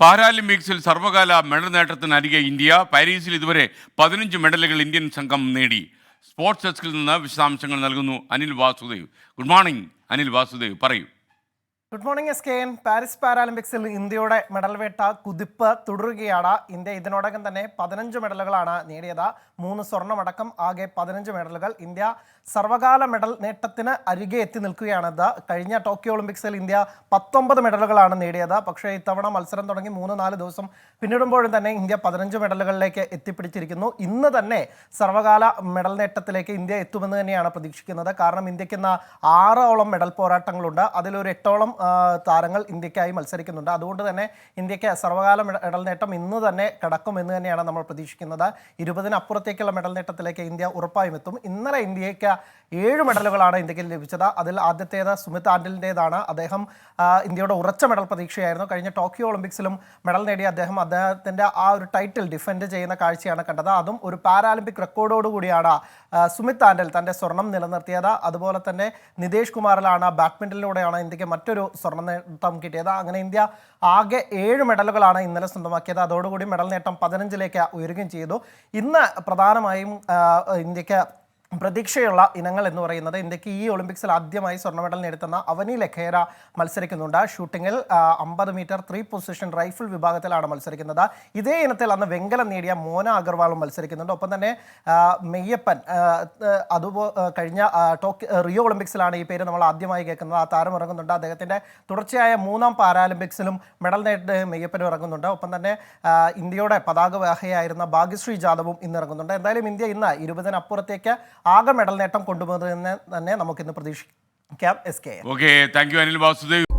പാരാലിമ്പിക്സിൽ സർവകാല medal നേട്ടത്തിനരികെ India. പാരീസിൽ ഇതുവരെ 15 മെഡലുകൾ ഇന്ത്യൻ സംഘം നേടി. സ്പോർട്സ് ഡെസ്കിൽ നിന്ന് വിശദാംശങ്ങൾ നൽകുന്നു അനിൽ വാസുദേവ്. ഗുഡ് മോർണിംഗ് അനിൽ വാസുദേവ്, പറയൂ. Good morning SKN. പാരീസ് പാരാലിമ്പിക്സിൽ ഇന്ത്യയുടെ മെഡൽ വേട്ട കുതിപ്പ് തുടരുകയാണ്. ഇന്ത്യ ഇതിനോടകം തന്നെ 15 മെഡലുകളാണ് നേടിയത്. 3 സ്വർണ്ണമടക്കം ആകെ 15 മെഡലുകൾ. ഇന്ത്യ സർവകാല മെഡൽ നേട്ടത്തിന് അരികെ എത്തി നിൽക്കുകയാണിത്. കഴിഞ്ഞ ടോക്കിയോ ഒളിമ്പിക്സിൽ ഇന്ത്യ 19 മെഡലുകളാണ് നേടിയത്. പക്ഷേ ഇത്തവണ മത്സരം തുടങ്ങി 3-4 ദിവസം പിന്നിടുമ്പോഴും തന്നെ ഇന്ത്യ 15 മെഡലുകളിലേക്ക് എത്തിപ്പിടിച്ചിരിക്കുന്നു. ഇന്ന് തന്നെ സർവകാല മെഡൽ നേട്ടത്തിലേക്ക് ഇന്ത്യ എത്തുമെന്ന് തന്നെയാണ് പ്രതീക്ഷിക്കുന്നത്. കാരണം ഇന്ത്യക്ക് ഇന്ന് 6 മെഡൽ പോരാട്ടങ്ങളുണ്ട്. അതിലൊരു 8 താരങ്ങൾ ഇന്ത്യക്കായി മത്സരിക്കുന്നുണ്ട്. അതുകൊണ്ട് തന്നെ ഇന്ത്യക്ക് സർവകാല മെഡൽ നേട്ടം ഇന്ന് തന്നെ കടക്കുമെന്ന് തന്നെയാണ് നമ്മൾ പ്രതീക്ഷിക്കുന്നത്. 20 അപ്പുറത്തേക്കുള്ള മെഡൽ നേട്ടത്തിലേക്ക് ഇന്ത്യ ഉറപ്പായും എത്തും. ഇന്നലെ ഇന്ത്യക്ക് 7 മെഡലുകളാണ് ഇന്ത്യക്ക് ലഭിച്ചത്. അതിൽ ആദ്യത്തേത് സുമിത് ആൻഡലിൻ്റെതാണ്. അദ്ദേഹം ഇന്ത്യയുടെ ഉറച്ച മെഡൽ പ്രതീക്ഷയായിരുന്നു. കഴിഞ്ഞ ടോക്കിയോ ഒളിമ്പിക്സിലും മെഡൽ നേടിയ അദ്ദേഹത്തിൻ്റെ ആ ഒരു ടൈറ്റിൽ ഡിഫെൻഡ് ചെയ്യുന്ന കാഴ്ചയാണ് കണ്ടത്. അതും ഒരു പാരാലിമ്പിക് റെക്കോർഡോടുകൂടിയാണ് സുമിത് ആൻഡൽ തൻ്റെ സ്വർണം നിലനിർത്തിയത്. അതുപോലെ തന്നെ നിതേഷ് കുമാറിലാണ് ബാഡ്മിൻ്റണിലൂടെയാണ് ഇന്ത്യക്ക് മറ്റൊരു സ്വർണ്ണ നേട്ടം കിട്ടിയത്. അങ്ങനെ ഇന്ത്യ ആകെ 7 മെഡലുകളാണ് ഇന്നലെ സ്വന്തമാക്കിയത്. അതോടുകൂടി മെഡൽ നേട്ടം 15ലേക്ക് ഉയരുകയും ചെയ്തു. ഇന്ന് പ്രധാനമായും ഇന്ത്യക്ക് പ്രതീക്ഷയുള്ള ഇനങ്ങൾ എന്ന് പറയുന്നത്, ഇന്ത്യക്ക് ഈ ഒളിമ്പിക്സിൽ ആദ്യമായി സ്വർണ്ണ മെഡൽ നേടുന്ന അവനി ലഖേര മത്സരിക്കുന്നുണ്ട്. ഷൂട്ടിങ്ങിൽ 50 മീറ്റർ 3 പൊസിഷൻ റൈഫിൾ വിഭാഗത്തിലാണ് മത്സരിക്കുന്നത്. ഇതേ ഇനത്തിൽ അന്ന് വെങ്കലം നേടിയ മോന അഗർവാളും മത്സരിക്കുന്നുണ്ട്. ഒപ്പം തന്നെ മെയ്യപ്പൻ, അതുപോലെ കഴിഞ്ഞ റിയോ ഒളിമ്പിക്സിലാണ് ഈ പേര് നമ്മൾ ആദ്യമായി കേൾക്കുന്നത്. ആ താരം ഇറങ്ങുന്നുണ്ട്. അദ്ദേഹത്തിൻ്റെ തുടർച്ചയായ 3ാം പാരാലിമ്പിക്സിലും മെഡൽ നേടിയ മെയ്യപ്പനും ഇറങ്ങുന്നുണ്ട്. ഒപ്പം തന്നെ ഇന്ത്യയുടെ പതാകവാഹിയായിരുന്ന ഭാഗ്യശ്രീ ജാദവും ഇന്ന് ഇറങ്ങുന്നുണ്ട്. എന്തായാലും ഇന്ത്യ ഇന്ന് 20 അപ്പുറത്തേക്ക് ആകെ മെഡൽ നേട്ടം കൊണ്ടുപോകുന്നതെന്ന് തന്നെ നമുക്കിന്ന് പ്രതീക്ഷിക്കാം. SKN. Okay, thank you Anil Vasudev.